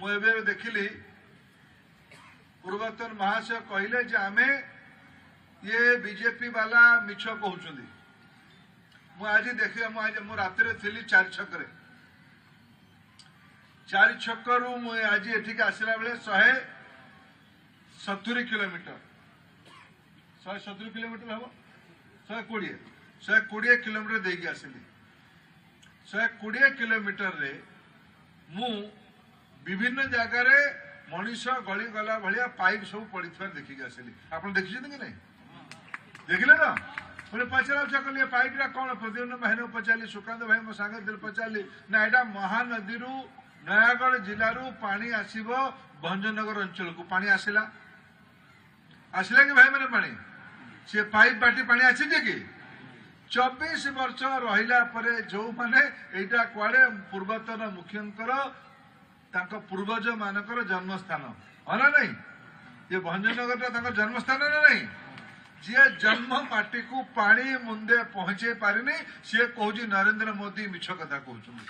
मुझे देखिली पूर्वतन महाशय कहले जे आमे ये बीजेपी वाला मिछ कहते मुझे देख मु रात थी चार छक चार छकु आज एठिक आसला बेले 170 किलोमीटर 170 किलोमीटर हम 120 किलोमीटर देकी आसली 120 किलोमीटर रे मु विभिन्न जगार मनीष गली गला भाया पाइप सब पड़ी देखिक आसली आप देखी कि नहीं देखिले ना बोले पचरा कल पाइप कौन प्रद्युम्न भाई ने पचारि सुकांत भाई मो सांगे दिल पचारि ना यहाँ महानदी नयागढ़ जिलू पानी आसब भंजनगर अंचल को पानी आसला आसला कि भाई मैंने पानी सी पाइप बाटी पानी आसी कि 24 वर्ष रहा जो मैंने यहाँ कुआड़े पूर्वतन मुख्यंकर पूर्वज मानकर जन्मस्थान है ना ये भंजनगर जन्मस्थान ना नहीं जी जन्म माटी को पानी मुंदे पहुंचे पारिनी सी कहूँ नरेंद्र मोदी मिछ कथा कहते।